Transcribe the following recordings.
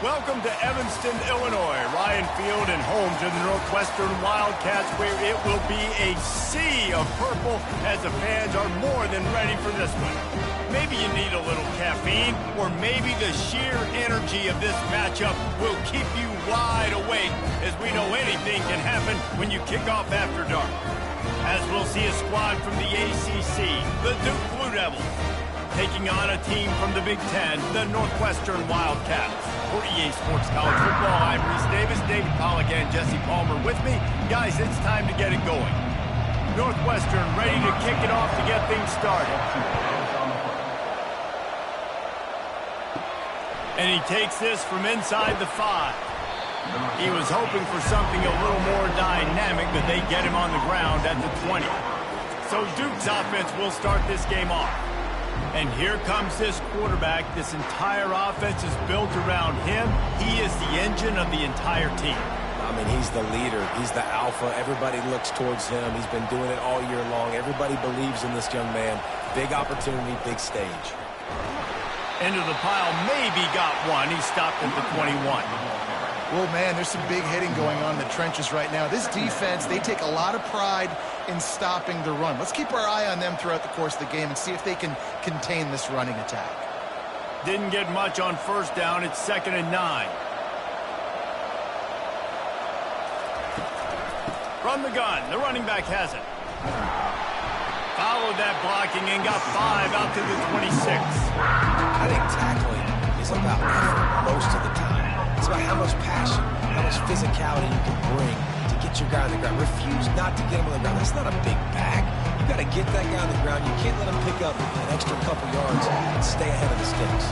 Welcome to Evanston, Illinois, Ryan Field, and home to the Northwestern Wildcats, where it will be a sea of purple as the fans are more than ready for this one. Maybe you need a little caffeine, or maybe the sheer energy of this matchup will keep you wide awake, as we know anything can happen when you kick off after dark. As we'll see a squad from the ACC, the Duke Blue Devils, taking on a team from the Big Ten, the Northwestern Wildcats. For EA Sports College Football, I'm Reese Davis, David Pollack, and Jesse Palmer with me. Guys, it's time to get it going. Northwestern ready to kick it off to get things started. And he takes this from inside the 5. He was hoping for something a little more dynamic, but they get him on the ground at the 20. So Duke's offense will start this game off. And here comes this quarterback. This entire offense is built around him. He is the engine of the entire team. I mean, he's the leader. He's the alpha. Everybody looks towards him. He's been doing it all year long. Everybody believes in this young man. Big opportunity, big stage. Into the pile, maybe got one. He stopped at the 21. Well, man, there's some big hitting going on in the trenches right now. This defense, they take a lot of pride in stopping the run. Let's keep our eye on them throughout the course of the game and see if they can contain this running attack. Didn't get much on first down. It's 2nd and 9. From the gun, the running back has it. Followed that blocking and got 5 out to the 26. I think tackling is about effort most of the time. It's about how much passion, how much physicality you can bring to get your guy on the ground. Refuse not to get him on the ground. That's not a big back. You got to get that guy on the ground. You can't let him pick up an extra couple yards and stay ahead of the sticks.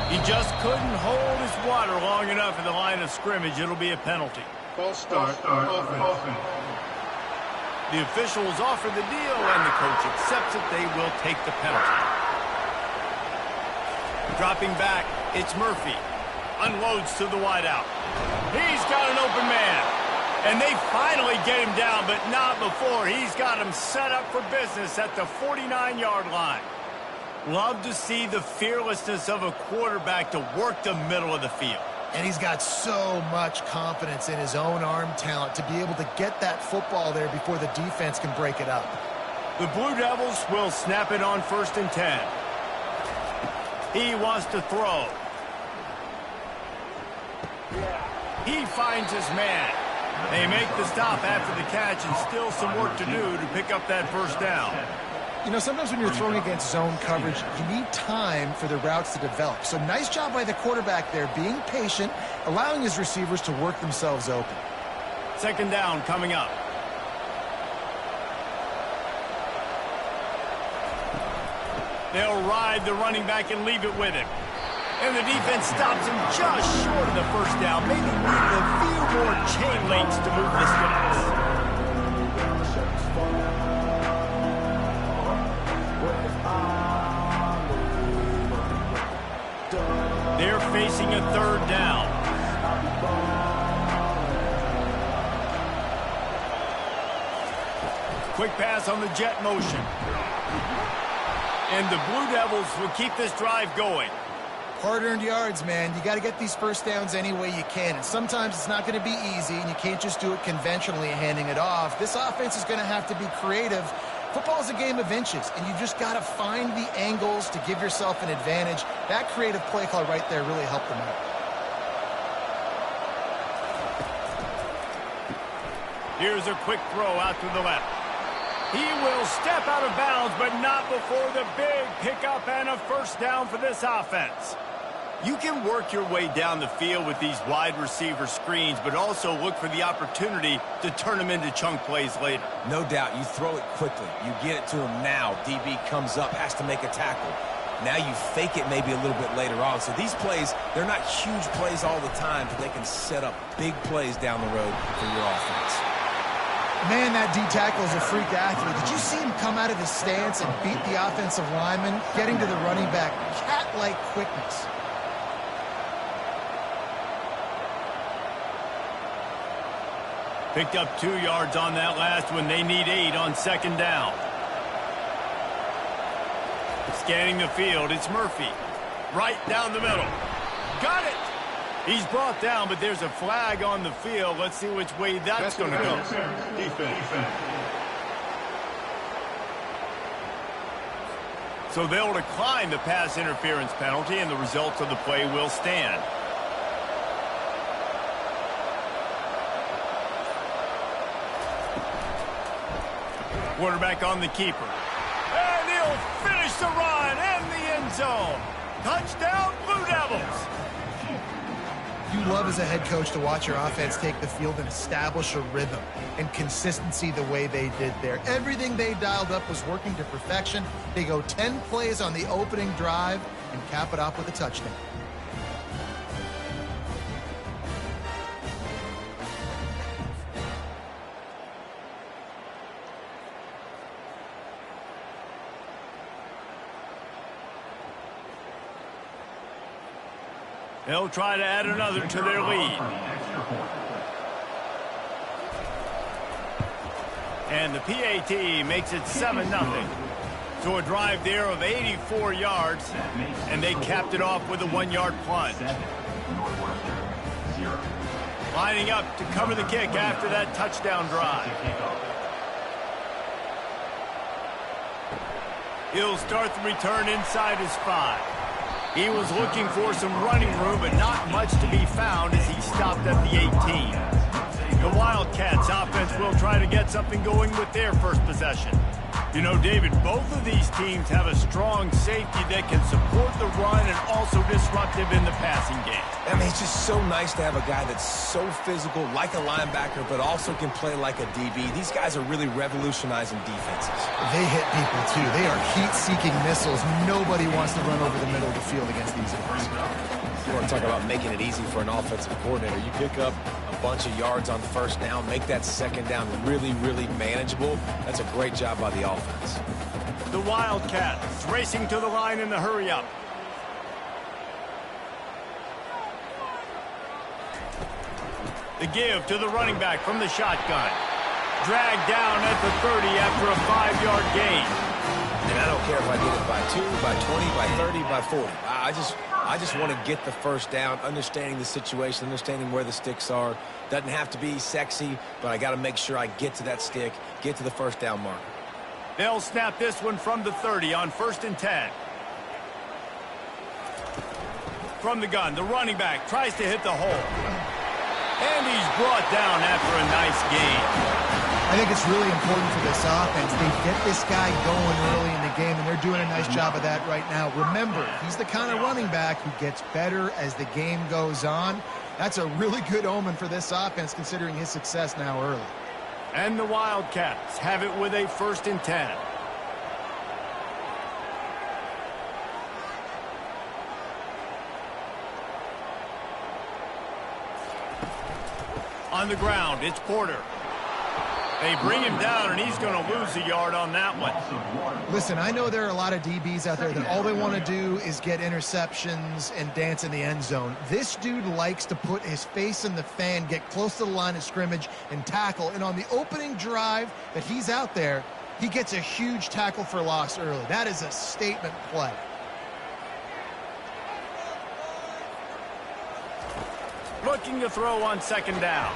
He just couldn't hold his water long enough in the line of scrimmage. It'll be a penalty. False start. Offense. The officials offer the deal, and the coach accepts it. They will take the penalty. Dropping back, it's Murphy. Unloads to the wideout. He's got an open man. And they finally get him down, but not before. He's got him set up for business at the 49-yard line. Love to see the fearlessness of a quarterback to work the middle of the field. And he's got so much confidence in his own arm talent to be able to get that football there before the defense can break it up. The Blue Devils will snap it on 1st and 10. He wants to throw. He finds his man. They make the stop after the catch, and still some work to do to pick up that first down. You know, sometimes when you're throwing against zone coverage, you need time for the routes to develop. So nice job by the quarterback there, being patient, allowing his receivers to work themselves open. 2nd down coming up. They'll ride the running back and leave it with him. And the defense stops him just short of the first down. Maybe needed a few more chain links to move the sticks. They're facing a 3rd down. Quick pass on the jet motion. And the Blue Devils will keep this drive going. Hard-earned yards, man. You got to get these first downs any way you can. And sometimes it's not going to be easy, and you can't just do it conventionally handing it off. This offense is going to have to be creative. Football is a game of inches, and you just got to find the angles to give yourself an advantage. That creative play call right there really helped them out. Here's a quick throw out to the left. He will step out of bounds, but not before the big pickup and a first down for this offense. You can work your way down the field with these wide receiver screens, but also look for the opportunity to turn them into chunk plays later. No doubt. You throw it quickly. You get it to him now. DB comes up, has to make a tackle. Now you fake it maybe a little bit later on. So these plays, they're not huge plays all the time, but they can set up big plays down the road for your offense. Man, that D-tackle is a freak athlete. Did you see him come out of his stance and beat the offensive lineman, getting to the running back? Cat-like quickness. Picked up 2 yards on that last one. They need 8 on 2nd down. Scanning the field, it's Murphy. Right down the middle. Got it! He's brought down, but there's a flag on the field. Let's see which way that's going to go. Defense. So they'll decline the pass interference penalty, and the results of the play will stand. Quarterback on the keeper. And he'll finish the run in the end zone. Touchdown, Blue Devils. You love as a head coach to watch your offense take the field and establish a rhythm and consistency the way they did there. Everything they dialed up was working to perfection. They go 10 plays on the opening drive and cap it off with a touchdown. They'll try to add another to their lead. And the PAT makes it 7-0. So a drive there of 84 yards, and they capped it off with a 1-yard plunge. Lining up to cover the kick after that touchdown drive. He'll start the return inside his 5. He was looking for some running room, but not much to be found as he stopped at the 18. The Wildcats offense will try to get something going with their first possession. You know, David, both of these teams have a strong safety that can support the run and also disruptive in the passing game. I mean, it's just so nice to have a guy that's so physical, like a linebacker, but also can play like a DB. These guys are really revolutionizing defenses. They hit people, too. They are heat-seeking missiles. Nobody wants to run over the middle of the field against these guys. You want to talk about making it easy for an offensive coordinator. You pick up a bunch of yards on first down, make that second down really, really manageable. That's a great job by the offense. The Wildcats racing to the line in the hurry-up. The give to the running back from the shotgun. Dragged down at the 30 after a 5-yard gain. And I don't care if I get it by 2, by 20, by 30, by 40. I just want to get the first down, understanding the situation, understanding where the sticks are. Doesn't have to be sexy, but I got to make sure I get to that stick, get to the first down marker. They'll snap this one from the 30 on 1st and 10. From the gun, the running back tries to hit the hole. And he's brought down after a nice gain. I think it's really important for this offense. They get this guy going early in the game, and they're doing a nice job of that right now. Remember, he's the kind of running back who gets better as the game goes on. That's a really good omen for this offense, considering his success now early. And the Wildcats have it with a 1st and 10. On the ground, it's Porter. They bring him down, and he's going to lose a yard on that one. Listen, I know there are a lot of DBs out there that all they want to do is get interceptions and dance in the end zone. This dude likes to put his face in the fan, get close to the line of scrimmage, and tackle. And on the opening drive that he's out there, he gets a huge tackle for loss early. That is a statement play. Looking to throw on 2nd down.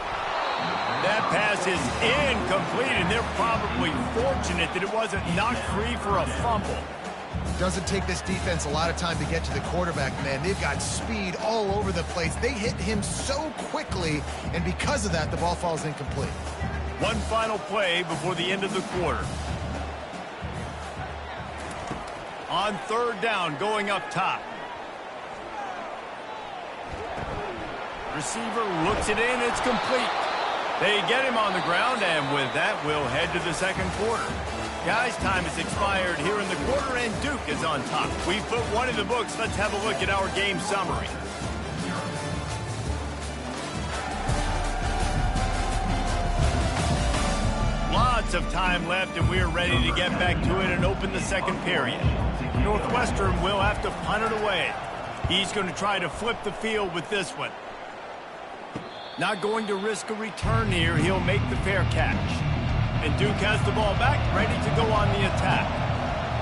That pass is incomplete, and they're probably fortunate that it wasn't knocked free for a fumble. Doesn't take this defense a lot of time to get to the quarterback, man. They've got speed all over the place. They hit him so quickly, and because of that, the ball falls incomplete. One final play before the end of the quarter. On 3rd down, going up top. Receiver looks it in, it's complete. They get him on the ground, and with that, we'll head to the 2nd quarter. Guys, time has expired here in the quarter, and Duke is on top. We've put one in the books. Let's have a look at our game summary. Lots of time left, and we're ready to get back to it and open the 2nd period. Northwestern will have to punt it away. He's going to try to flip the field with this one. Not going to risk a return here. He'll make the fair catch. And Duke has the ball back, ready to go on the attack.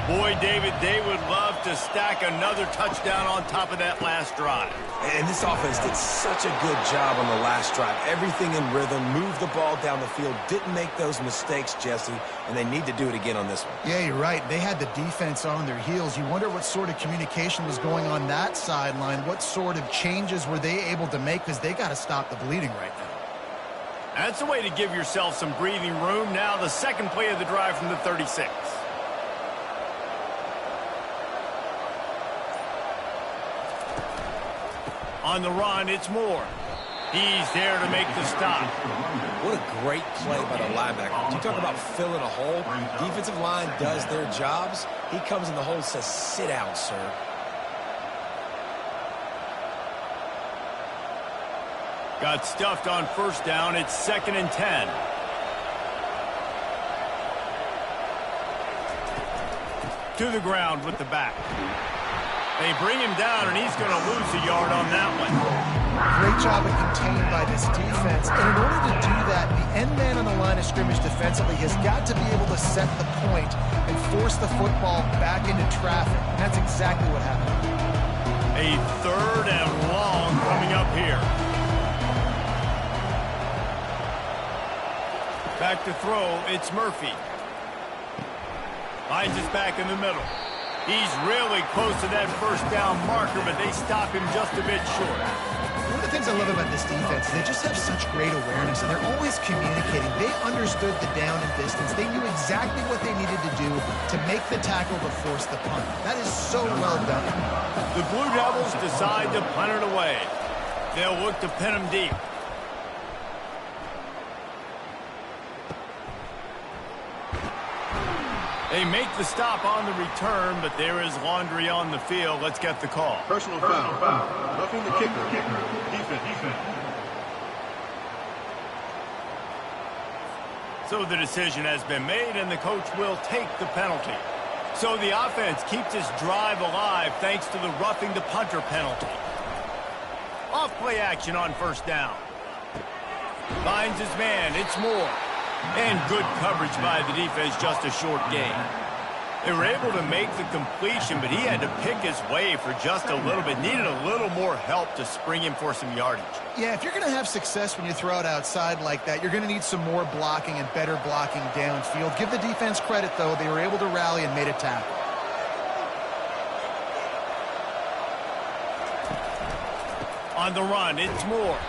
Boy, David, they would love to stack another touchdown on top of that last drive. And this offense did such a good job on the last drive. Everything in rhythm, moved the ball down the field, didn't make those mistakes, Jesse, and they need to do it again on this one. Yeah, you're right. They had the defense on their heels. You wonder what sort of communication was going on that sideline. What sort of changes were they able to make, because they got to stop the bleeding right now. That's a way to give yourself some breathing room. Now the second play of the drive from the 36. On the run, it's Moore. He's there to make the stop. What a great play by the linebacker. You talk about filling a hole. Defensive line does their jobs. He comes in the hole and says, sit down, sir. Got stuffed on first down. It's 2nd and 10. To the ground with the back. They bring him down, and he's going to lose a yard on that one. Great job of contained by this defense. And in order to do that, the end man on the line of scrimmage defensively has got to be able to set the point and force the football back into traffic. And that's exactly what happened. A 3rd and long coming up here. Back to throw, it's Murphy. Finds us back in the middle. He's really close to that first down marker, but they stop him just a bit short. One of the things I love about this defense is they just have such great awareness, and they're always communicating. They understood the down and distance. They knew exactly what they needed to do to make the tackle to force the punt. That is so well done. The Blue Devils decide to punt it away. They'll look to pin him deep. They make the stop on the return, but there is laundry on the field. Let's get the call. Personal foul. Roughing the kicker. Defense. So the decision has been made, and the coach will take the penalty. So the offense keeps its drive alive thanks to the roughing the punter penalty. Off play action on first down. Finds his man. It's Moore. And good coverage by the defense, just a short gain. They were able to make the completion, but he had to pick his way for just a little bit. Needed a little more help to spring him for some yardage. Yeah, if you're going to have success when you throw it outside like that, you're going to need some more blocking and better blocking downfield. Give the defense credit, though. They were able to rally and made a tackle. On the run, it's Moore.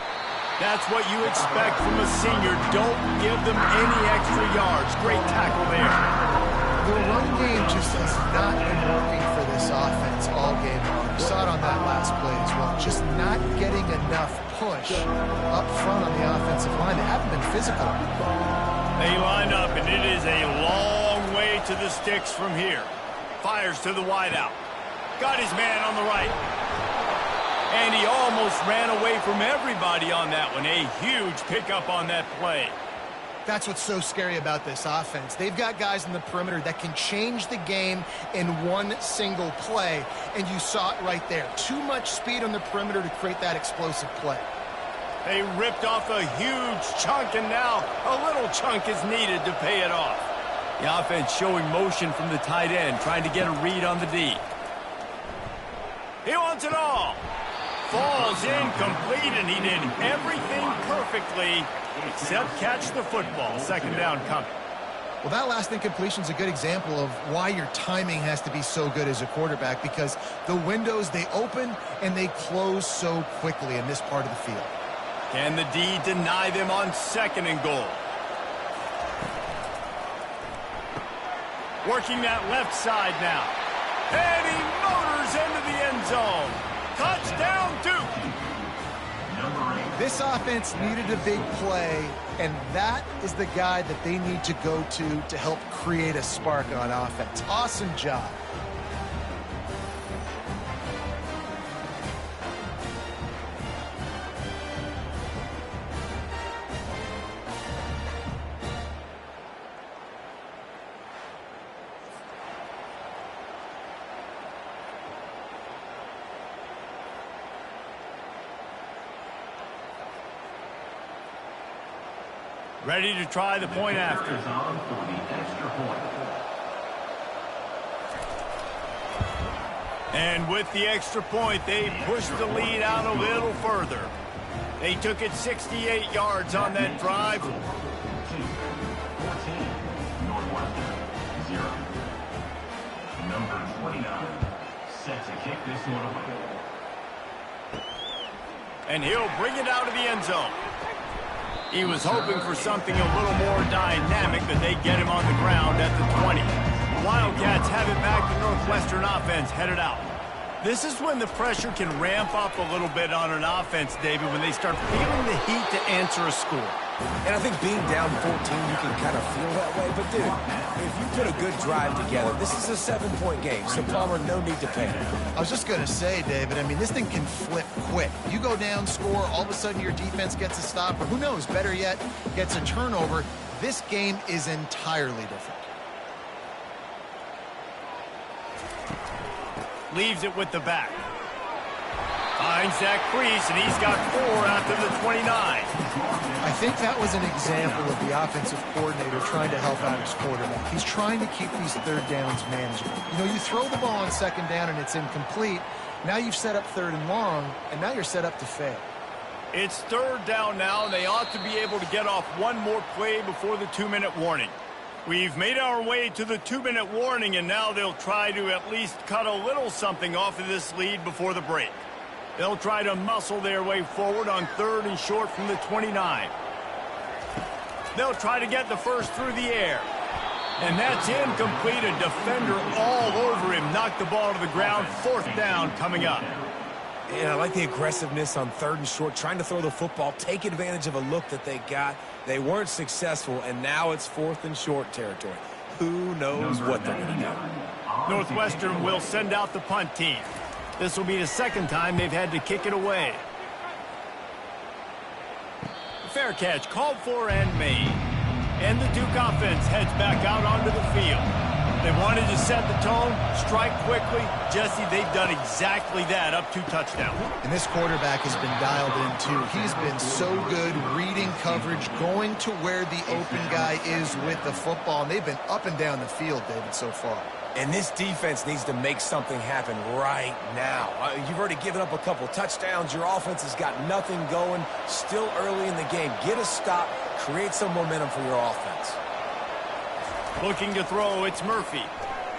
That's what you expect from a senior. Don't give them any extra yards. Great tackle there. The run game just has not been working for this offense all game long. We saw it on that last play as well. Just not getting enough push up front on the offensive line. They haven't been physical. They line up, and it is a long way to the sticks from here. Fires to the wideout. Got his man on the right. And he almost ran away from everybody on that one. A huge pickup on that play. That's what's so scary about this offense. They've got guys in the perimeter that can change the game in one single play. And you saw it right there. Too much speed on the perimeter to create that explosive play. They ripped off a huge chunk, and now a little chunk is needed to pay it off. The offense showing motion from the tight end, trying to get a read on the D. He wants it all. Falls incomplete, and he did everything perfectly except catch the football. Second down coming. Well, that last incompletion is a good example of why your timing has to be so good as a quarterback, because the windows, they open and they close so quickly in this part of the field. Can the D deny them on 2nd and goal? Working that left side now. And he motors into the end zone. Touchdown, Duke! This offense needed a big play, and that is the guy that they need to go to help create a spark on offense. Awesome job. Ready to try the point after. And with the extra point, they pushed the lead out a little further. They took it 68 yards on that drive. 14, Northwestern, 0. Number 29, set to kick this one away. And he'll bring it out of the end zone. He was hoping for something a little more dynamic, but they get him on the ground at the 20. Wildcats have it back. The Northwestern offense headed out. This is when the pressure can ramp up a little bit on an offense, David, when they start feeling the heat to answer a score. And I think being down 14, you can kind of feel that way. But, dude, if you put a good drive together, this is a 7-point game. So, Palmer, no need to panic. I was just going to say, David, I mean, this thing can flip quick. You go down, score, all of a sudden your defense gets a stop, or who knows, better yet, gets a turnover. This game is entirely different. Leaves it with the back. Finds that crease, and he's got 4 after the 29. I think that was an example of the offensive coordinator trying to help out his quarterback. He's trying to keep these third downs manageable. You know, you throw the ball on second down and it's incomplete. Now you've set up third and long, and now you're set up to fail. It's third down now, and they ought to be able to get off one more play before the 2-minute warning. We've made our way to the 2-minute warning, and now they'll try to at least cut a little something off of this lead before the break. They'll try to muscle their way forward on 3rd and short from the 29. They'll try to get the first through the air. And that's incomplete. A defender all over him. Knocked the ball to the ground. 4th down coming up. And I like the aggressiveness on 3rd and short, trying to throw the football, take advantage of a look that they got. They weren't successful, and now it's 4th and short territory. Who knows what they're going to do? Northwestern will send out the punt team. This will be the 2nd time they've had to kick it away. Fair catch called for and made. And the Duke offense heads back out onto the field. They wanted to set the tone, strike quickly. Jesse, they've done exactly that, up 2 touchdowns. And this quarterback has been dialed in, too. He's been so good reading coverage, going to where the open guy is with the football. And they've been up and down the field, David, so far. And this defense needs to make something happen right now. You've already given up a couple touchdowns. Your offense has got nothing going. Still early in the game. Get a stop. Create some momentum for your offense. Looking to throw, it's Murphy.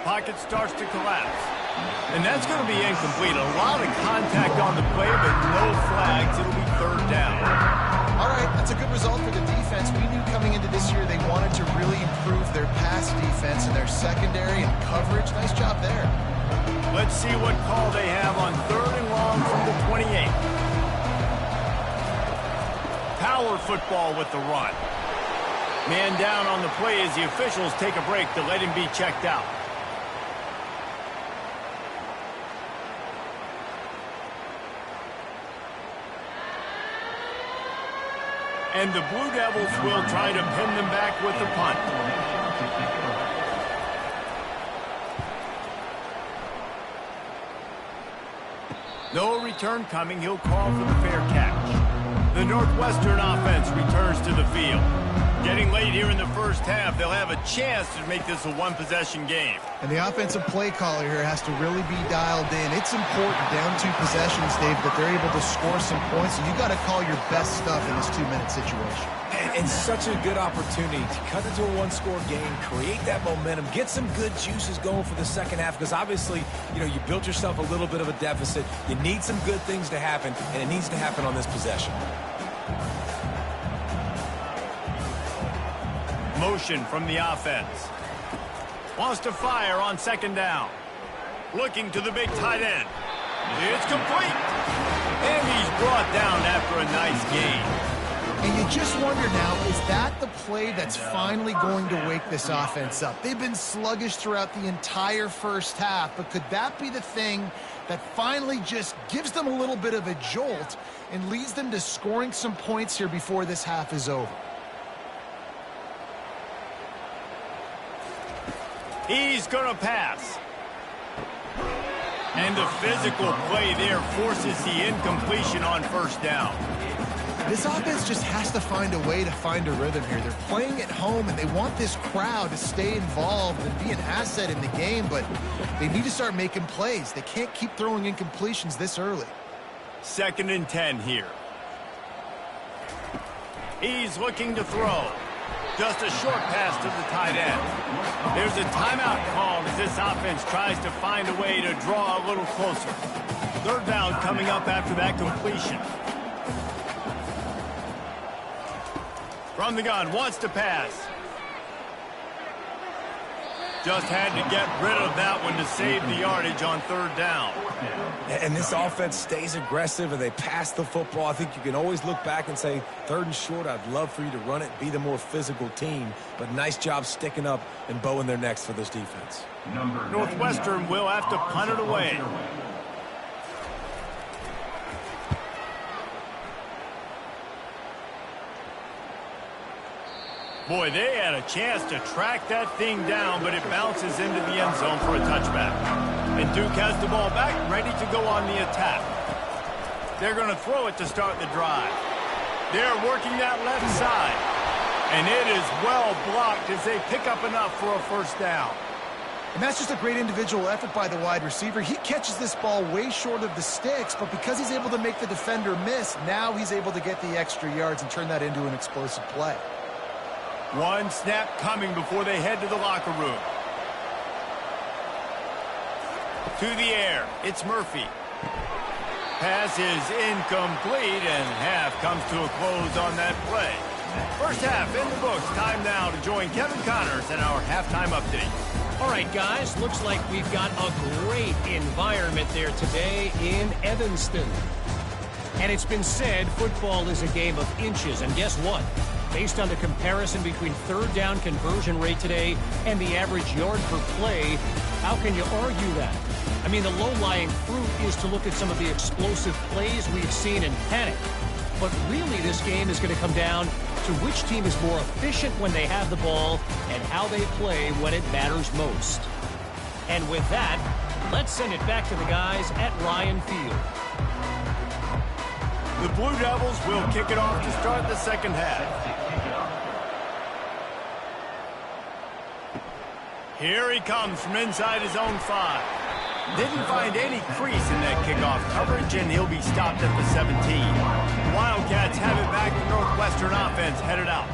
Pocket starts to collapse. And that's going to be incomplete. A lot of contact on the play, but no flags. It'll be 3rd down. All right, that's a good result for the defense. We knew coming into this year they wanted to really improve their pass defense and their secondary and coverage. Nice job there. Let's see what call they have on 3rd and long from the 28. Power football with the run. Man down on the play as the officials take a break to let him be checked out. And the Blue Devils will try to pin them back with the punt. No return coming. He'll call for the fair catch. The Northwestern offense returns to the field. Getting late here in the first half, they'll have a chance to make this a 1-possession game. And the offensive play caller here has to really be dialed in. It's important down 2 possessions, Dave, that they're able to score some points. And you got to call your best stuff in this 2-minute situation. And such a good opportunity to cut into a 1-score game, create that momentum, get some good juices going for the second half. Because obviously, you know, you built yourself a little bit of a deficit. You need some good things to happen, and it needs to happen on this possession. Motion from the offense. Wants to fire on 2nd down. Looking to the big tight end. It's complete. And he's brought down after a nice gain. And you just wonder now, is that the play that's finally going to wake this offense up? They've been sluggish throughout the entire first half, but could that be the thing that finally just gives them a little bit of a jolt and leads them to scoring some points here before this half is over? He's going to pass. And the physical play there forces the incompletion on 1st down. This offense just has to find a way to find a rhythm here. They're playing at home, and they want this crowd to stay involved and be an asset in the game, but they need to start making plays. They can't keep throwing incompletions this early. 2nd and 10 here. He's looking to throw. Just a short pass to the tight end. There's a timeout called as this offense tries to find a way to draw a little closer. 3rd down coming up after that completion. From the gun, wants to pass. Just had to get rid of that one to save the yardage on 3rd down. And this offense stays aggressive and they pass the football. I think you can always look back and say, 3rd and short, I'd love for you to run it, be the more physical team. But nice job sticking up and bowing their necks for this defense. Northwestern will have to punt it away. Boy, they had a chance to track that thing down, but it bounces into the end zone for a touchback. And Duke has the ball back, ready to go on the attack. They're going to throw it to start the drive. They're working that left side. And it is well blocked as they pick up enough for a 1st down. And that's just a great individual effort by the wide receiver. He catches this ball way short of the sticks, but because he's able to make the defender miss, now he's able to get the extra yards and turn that into an explosive play. 1 snap coming before they head to the locker room. To the air, it's Murphy. Pass is incomplete, and half comes to a close on that play. 1st half in the books. Time now to join Kevin Connors in our halftime update. All right, guys, looks like we've got a great environment there today in Evanston. And it's been said football is a game of inches, and guess what? Based on the comparison between 3rd down conversion rate today and the average yard per play, how can you argue that? I mean, the low-lying fruit is to look at some of the explosive plays we've seen in panic. But really, this game is going to come down to which team is more efficient when they have the ball and how they play when it matters most. And with that, let's send it back to the guys at Ryan Field. The Blue Devils will kick it off to start the 2nd half. Here he comes from inside his own 5. Didn't find any crease in that kickoff coverage, and he'll be stopped at the 17. Wildcats have it back to Northwestern offense headed out.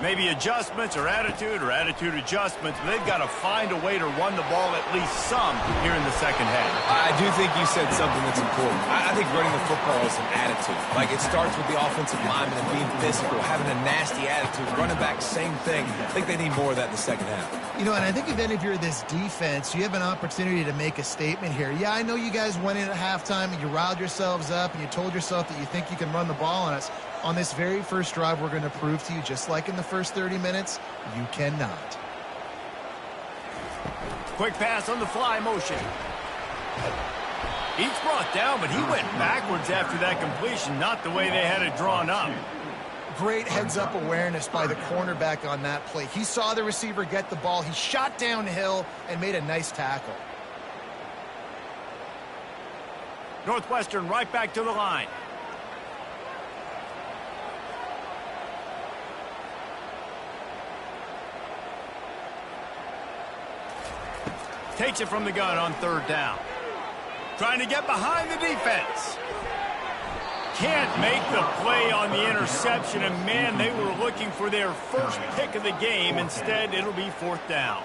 Maybe adjustments or attitude adjustments, but they've got to find a way to run the ball at least some here in the 2nd half. I do think you said something that's important. I think running the football is an attitude. Like, it starts with the offensive lineman and being physical, having a nasty attitude. Running back, same thing. I think they need more of that in the 2nd half. You know, and I think even if you're this defense, you have an opportunity to make a statement here. Yeah, I know you guys went in at halftime and you riled yourselves up and you told yourself that you think you can run the ball on us. On this very first drive, we're going to prove to you, just like in the first 30 minutes, you cannot. Quick pass on the fly motion. He's brought down, but he went backwards after that completion, not the way they had it drawn up. Great heads-up awareness by the cornerback on that play. He saw the receiver get the ball. He shot downhill and made a nice tackle. Northwestern right back to the line. Takes it from the gun on 3rd down. Trying to get behind the defense. Can't make the play on the interception, and man, they were looking for their first pick of the game. Instead, it'll be 4th down.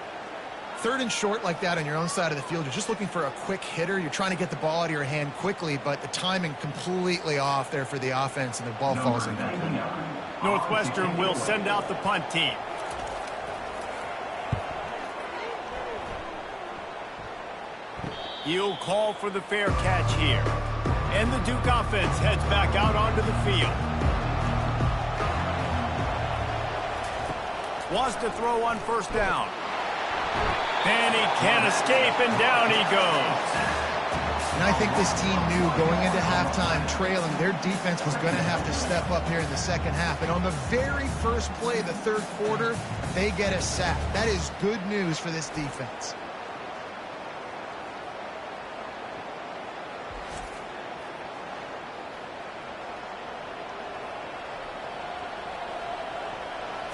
3rd and short like that on your own side of the field, you're just looking for a quick hitter. You're trying to get the ball out of your hand quickly, but the timing completely off there for the offense, and the ball falls in. Northwestern will send out the punt team. He'll call for the fair catch here. And the Duke offense heads back out onto the field. Wants to throw on 1st down. And he can't escape, and down he goes. And I think this team knew going into halftime trailing, their defense was going to have to step up here in the 2nd half. And on the very first play of the 3rd quarter, they get a sack. That is good news for this defense.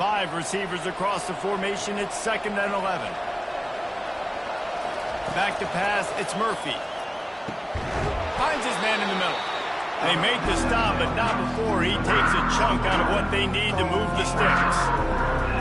5 receivers across the formation. It's 2nd and 11. Back to pass. It's Murphy. Finds his man in the middle. They make the stop, but not before he takes a chunk out of what they need to move the sticks.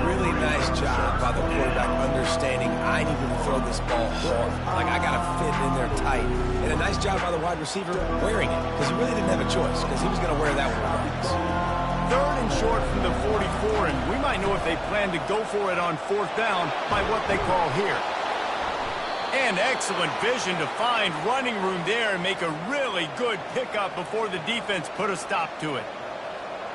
Really nice job by the quarterback understanding I need to throw this ball hard. Like, I got to fit it in there tight. And a nice job by the wide receiver wearing it, because he really didn't have a choice, because he was going to wear that one regardless. 3rd and short from the 44, and we might know if they plan to go for it on 4th down by what they call here. And excellent vision to find running room there and make a really good pickup before the defense put a stop to it.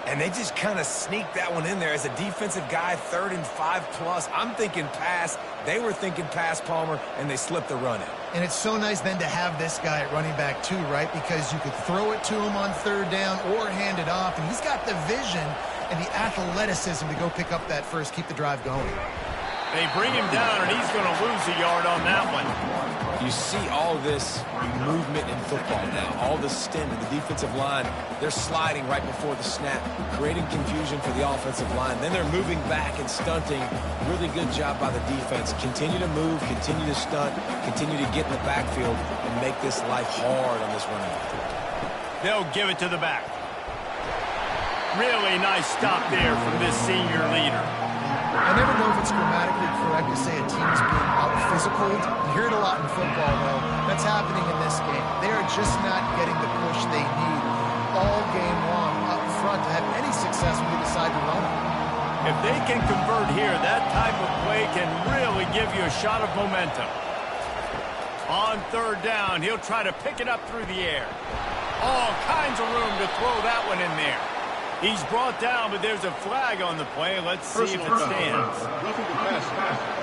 And they just kind of sneaked that one in there as a defensive guy, 3rd and 5+. I'm thinking pass. They were thinking pass, Palmer, and they slipped the run in. And it's so nice then to have this guy at running back too, right? Because you could throw it to him on 3rd down or hand it off. And he's got the vision and the athleticism to go pick up that first, keep the drive going. They bring him down, and he's going to lose a yard on that one. You see all this movement in football now, all the stint in the defensive line. They're sliding right before the snap, creating confusion for the offensive line. Then they're moving back and stunting. Really good job by the defense. Continue to move, continue to stunt, continue to get in the backfield and make this life hard on this running back. They'll give it to the back. Really nice stop there from this senior leader. I never know if it's grammatically correct to say a team's being out-physicaled. You hear it a lot in football, though. That's happening in this game. They are just not getting the push they need all game long up front to have any success when they decide to run it. If they can convert here, that type of play can really give you a shot of momentum. On 3rd down, he'll try to pick it up through the air. All kinds of room to throw that one in there. He's brought down, but there's a flag on the play. Let's see if it stands. Roughing the pass.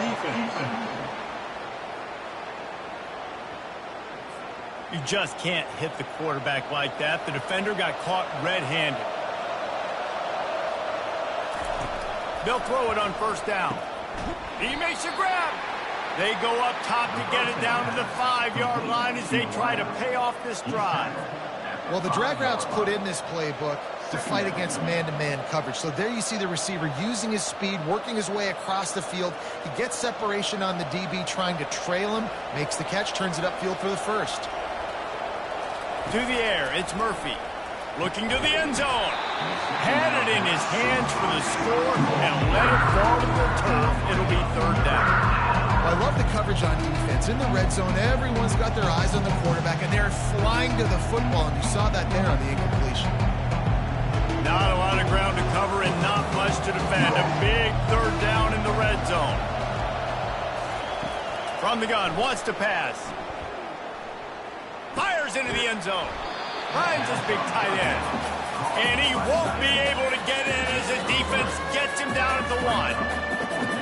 Defense. You just can't hit the quarterback like that. The defender got caught red-handed. They'll throw it on 1st down. He makes a grab. They go up top to get it down to the 5-yard line as they try to pay off this drive. Well, the drag route's put in this playbook to fight against man-to-man coverage. So there you see the receiver using his speed, working his way across the field. He gets separation on the DB, trying to trail him, makes the catch, turns it upfield for the first. To the air, it's Murphy. Looking to the end zone. Had it in his hands for the score and let it fall to the turf. It'll be 3rd down. I love the coverage on defense. In the red zone, everyone's got their eyes on the quarterback, and they're flying to the football, and you saw that there on the incompletion. Not a lot of ground to cover and not much to defend. A big 3rd down in the red zone. From the gun, wants to pass. Fires into the end zone. Finds his big tight end. And he won't be able to get in as the defense gets him down at the 1.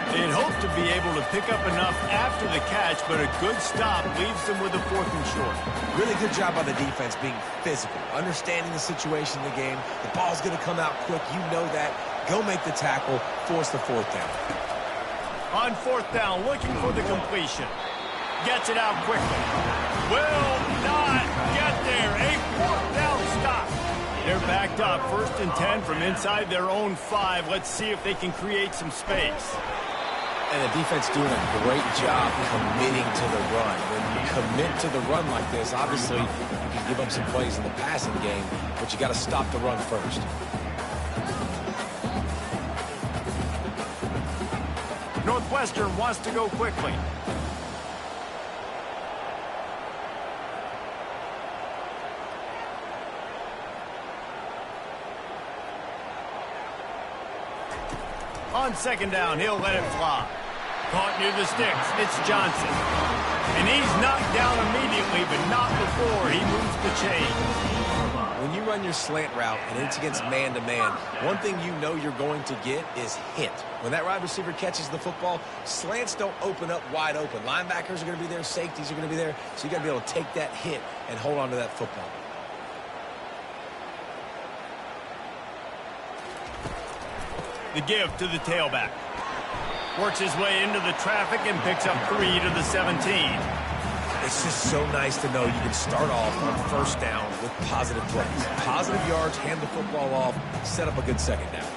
They'd hope to be able to pick up enough after the catch, but a good stop leaves them with a 4th and short. Really good job by the defense being physical, understanding the situation in the game. The ball's going to come out quick. You know that. Go make the tackle, force the 4th down. On 4th down, looking for the completion. Gets it out quickly. Will not get there. A 4th down stop. They're backed up. 1st and 10 from inside their own 5. Let's see if they can create some space. And the defense doing a great job committing to the run. When you commit to the run like this, obviously you can give up some plays in the passing game, but you got to stop the run first. Northwestern wants to go quickly. On 2nd down, he'll let it fly. Caught near the sticks. It's Johnson. And he's knocked down immediately, but not before he moves the chain. When you run your slant route and it's against man-to-man, one thing you know you're going to get is hit. When that wide receiver catches the football, slants don't open up wide open. Linebackers are going to be there, safeties are going to be there, so you got to be able to take that hit and hold on to that football. The give to the tailback. Works his way into the traffic and picks up 3 to the 17. It's just so nice to know you can start off on 1st down with positive plays. Positive yards, hand the football off, set up a good 2nd down.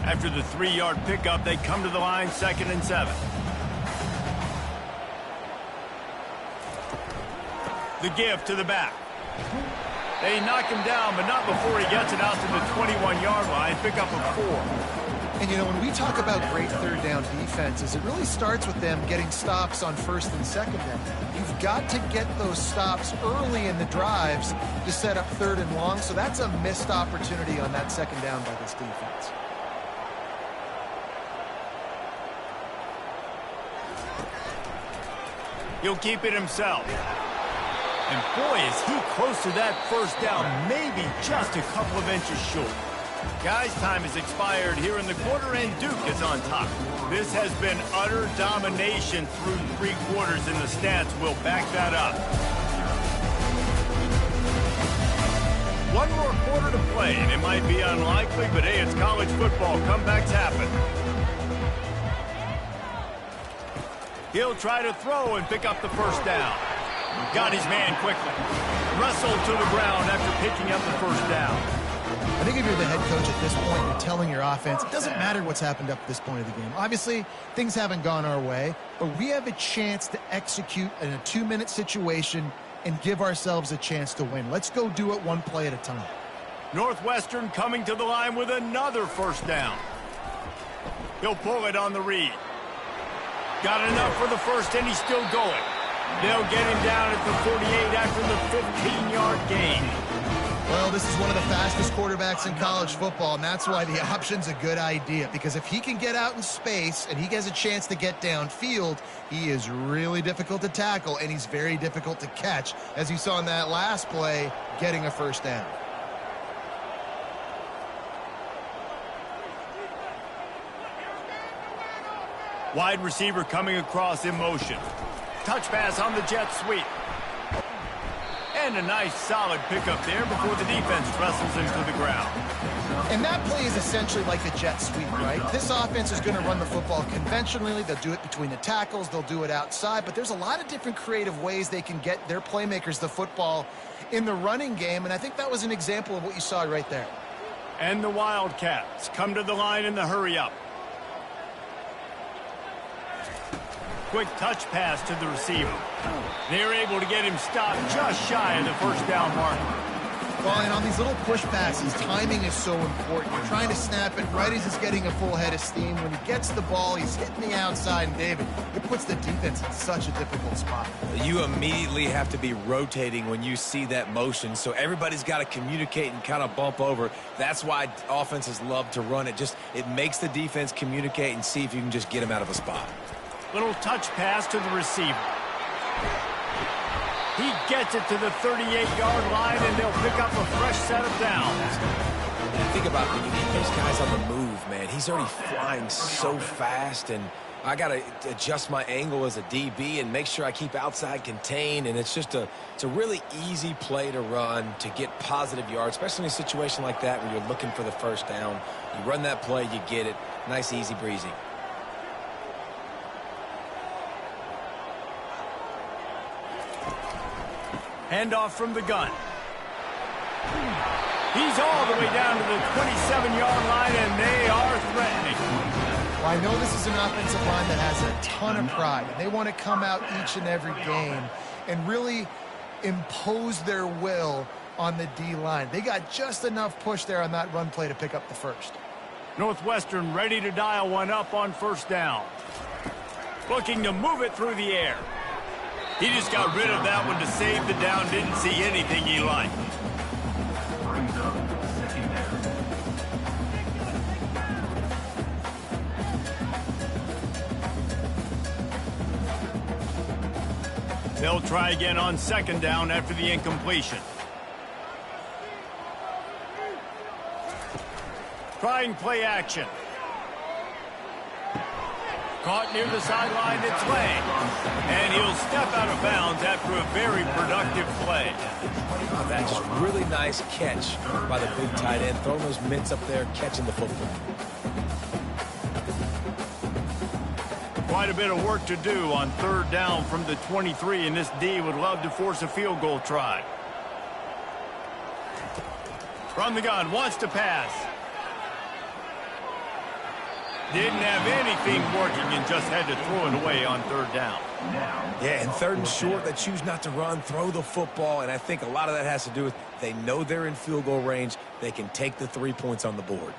After the 3-yard pickup, they come to the line 2nd and 7. The give to the back. They knock him down, but not before he gets it out to the 21-yard line. Pick up a 4. And, you know, when we talk about great third down defenses, it really starts with them getting stops on 1st and 2nd down. You've got to get those stops early in the drives to set up 3rd and long, so that's a missed opportunity on that 2nd down by this defense. He'll keep it himself. And boy, is he close to that 1st down, maybe just a couple of inches short. Guys, time has expired here in the quarter, and Duke is on top. This has been utter domination through 3 quarters, and the stats will back that up. 1 more quarter to play, and it might be unlikely, but hey, it's college football. Comebacks happen. He'll try to throw and pick up the 1st down. Got his man quickly. Wrestled to the ground after picking up the 1st down. I think if you're the head coach at this point, you're telling your offense, it doesn't matter what's happened up to this point of the game. Obviously, things haven't gone our way, but we have a chance to execute in a 2-minute situation and give ourselves a chance to win. Let's go do it 1 play at a time. Northwestern coming to the line with another 1st down. He'll pull it on the read. Got enough for the 1st, and he's still going. They'll get him down at the 48 after the 15-yard gain. Well, this is one of the fastest quarterbacks in college football, and that's why the option's a good idea. Because if he can get out in space and he gets a chance to get downfield, he is really difficult to tackle, and he's very difficult to catch, as you saw in that last play, getting a 1st down. Wide receiver coming across in motion. Touch pass on the jet sweep. And a nice solid pickup there before the defense wrestles him to the ground. And that play is essentially like a jet sweep, right? This offense is going to run the football conventionally. They'll do it between the tackles. They'll do it outside. But there's a lot of different creative ways they can get their playmakers the football in the running game. And I think that was an example of what you saw right there. And the Wildcats come to the line in the hurry-up. Quick touch pass to the receiver. They're able to get him stopped just shy of the 1st down mark. Well, and on these little push passes, timing is so important. You're trying to snap it right as he's getting a full head of steam. When he gets the ball, he's hitting the outside, and David, it puts the defense in such a difficult spot. You immediately have to be rotating when you see that motion, so everybody's got to communicate and kind of bump over. That's why offenses love to run it. It makes the defense communicate and see if you can just get him out of a spot. Little touch pass to the receiver. He gets it to the 38-yard line, and they'll pick up a fresh set of downs. And think about when you need those guys on the move, man. He's already flying so fast, and I got to adjust my angle as a DB and make sure I keep outside contained. And it's a really easy play to run to get positive yards, especially in a situation like that where you're looking for the 1st down. You run that play, you get it. Nice, easy breezy. Handoff from the gun. He's all the way down to the 27-yard line, and they are threatening. Well, I know this is an offensive line that has a ton of pride. They want to come out each and every game and really impose their will on the D-line. They got just enough push there on that run play to pick up the 1st. Northwestern ready to dial one up on 1st down. Looking to move it through the air. He just got rid of that one to save the down. Didn't see anything he liked. Brings up 2nd down. They'll try again on 2nd down after the incompletion. Trying play action. Caught near the sideline, it's Lang. And he'll step out of bounds after a very productive play. Oh, that's just really nice catch by the big tight end. Throwing those mitts up there, catching the football. Quite a bit of work to do on 3rd down from the 23, and this D would love to force a field goal try. From the gun, wants to pass. Didn't have anything working and just had to throw it away on third down. Yeah, and third and short, they choose not to run, throw the football, and I think a lot of that has to do with they know they're in field goal range. They can take the 3 points on the board.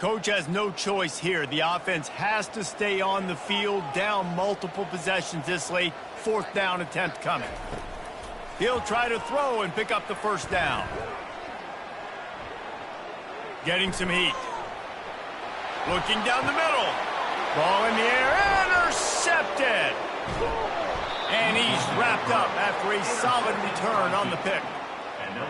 Coach has no choice here. The offense has to stay on the field, down multiple possessions this late. Fourth down attempt coming. He'll try to throw and pick up the first down. Getting some heat. Looking down the middle. Ball in the air, intercepted. And he's wrapped up after a solid return on the pick.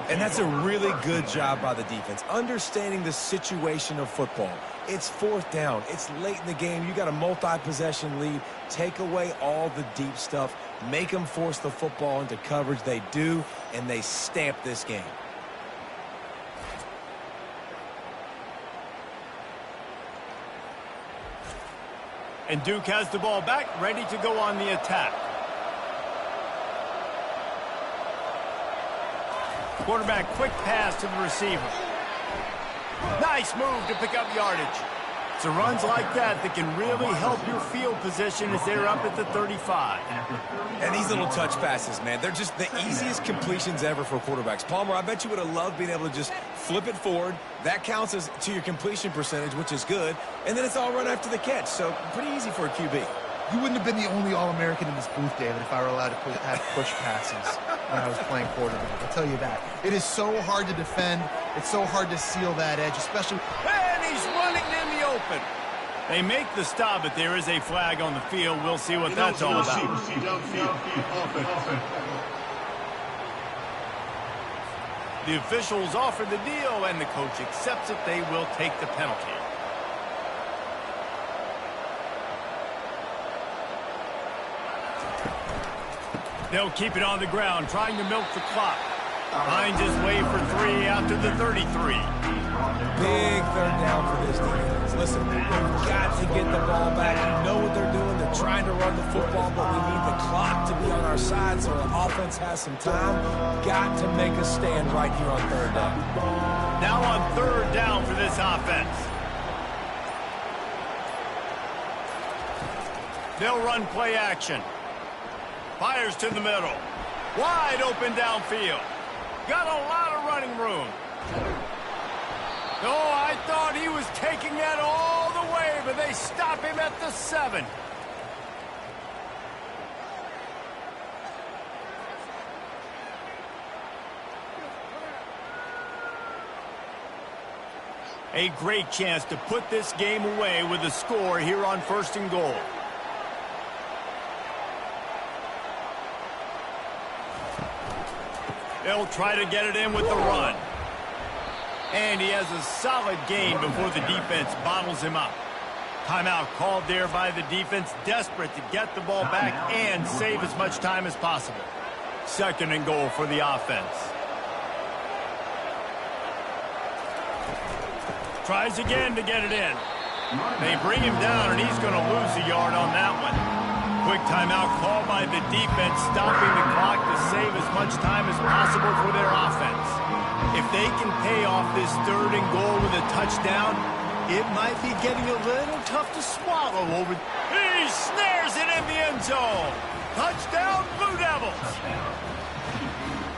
And that's a really good job by the defense, understanding the situation of football. It's fourth down. It's late in the game. You got a multi-possession lead. Take away all the deep stuff. Make them force the football into coverage. They do, and they stamp this game. And Duke has the ball back, ready to go on the attack. Quarterback, quick pass to the receiver. Nice move to pick up yardage. It's the runs like that that can really help your field position as they're up at the 35. And these little touch passes, man, they're just the easiest completions ever for quarterbacks. Palmer, I bet you would have loved being able to just flip it forward. That counts as to your completion percentage, which is good. And then it's all run after the catch, so pretty easy for a QB. You wouldn't have been the only All-American in this booth, David, if I were allowed to have push passes when I was playing quarterback. I'll tell you that. It is so hard to defend. It's so hard to seal that edge, especially... And he's running in the open. They make the stop, but there is a flag on the field. We'll see what that's all about. The officials offer the deal, and the coach accepts it. They will take the penalty. They'll keep it on the ground, trying to milk the clock. Finds his way for 3 out to the 33. Big third down for this defense. Listen, we've got to get the ball back. We know what they're doing. They're trying to run the football, but we need the clock to be on our side so our offense has some time. Got to make a stand right here on third down. Now on third down for this offense. They'll run play action. Fires to the middle. Wide open downfield. Got a lot of running room. Oh, I thought he was taking that all the way, but they stop him at the 7. A great chance to put this game away with a score here on 1st and goal. They'll try to get it in with the run. And he has a solid gain before the defense bottles him up. Timeout called there by the defense, desperate to get the ball back and save as much time as possible. 2nd and goal for the offense. Tries again to get it in. They bring him down, and he's going to lose a yard on that one. Quick timeout called by the defense, stopping the clock to save as much time as possible for their offense. If they can pay off this 3rd and goal with a touchdown, it might be getting a little tough to swallow over. He snares it in the end zone. Touchdown, Blue Devils.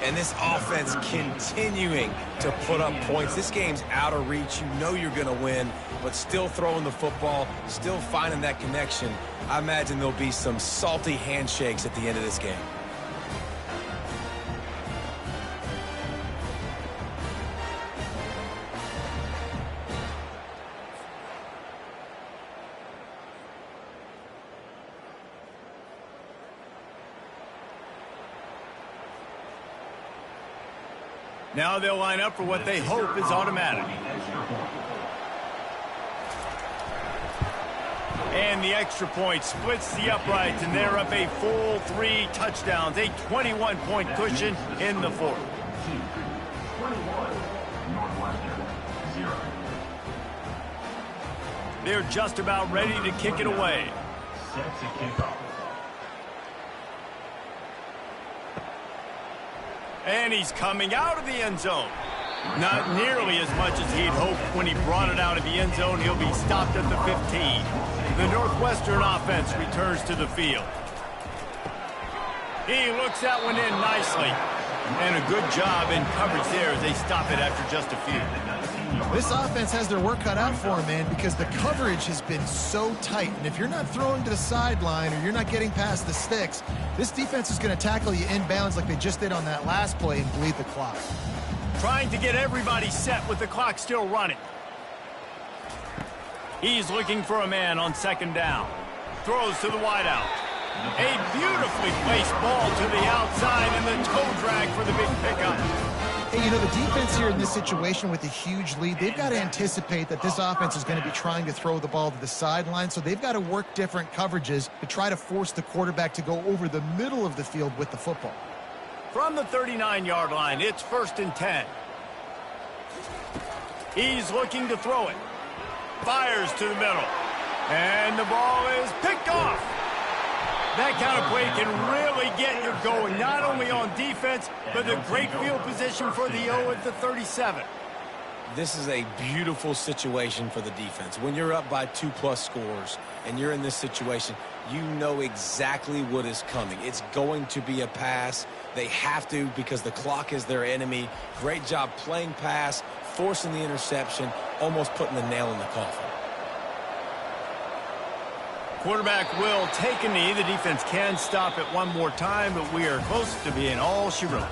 And this offense continuing to put up points. This game's out of reach. You know you're going to win, but still throwing the football, still finding that connection. I imagine there'll be some salty handshakes at the end of this game. Now they'll line up for what they hope is automatic. And the extra point splits the uprights, and they're up a full 3 touchdowns, a 21-point cushion in the 4th. 21, Northwestern, 0. They're just about ready to kick it away. Set to kick off. And he's coming out of the end zone. Not nearly as much as he'd hoped when he brought it out of the end zone. He'll be stopped at the 15. The Northwestern offense returns to the field. He looks that one in nicely. And a good job in coverage there as they stop it after just a few. This offense has their work cut out for them, man, because the coverage has been so tight. And if you're not throwing to the sideline or you're not getting past the sticks, this defense is going to tackle you inbounds like they just did on that last play and bleed the clock. Trying to get everybody set with the clock still running. He's looking for a man on second down. Throws to the wideout. A beautifully placed ball to the outside and the toe drag for the big pickup. Hey, you know, the defense here in this situation with a huge lead, they've got to anticipate that this offense is going to be trying to throw the ball to the sideline, so they've got to work different coverages to try to force the quarterback to go over the middle of the field with the football. From the 39-yard line, it's 1st and 10. He's looking to throw it. Fires to the middle. And the ball is picked off. That kind of play can really get you going, not only on defense, but the great field position for the O at the 37. This is a beautiful situation for the defense. When you're up by 2+ scores and you're in this situation, you know exactly what is coming. It's going to be a pass. They have to because the clock is their enemy. Great job playing pass, forcing the interception, almost putting the nail in the coffin. Quarterback will take a knee. The defense can stop it one more time, but we are close to being all she wrote.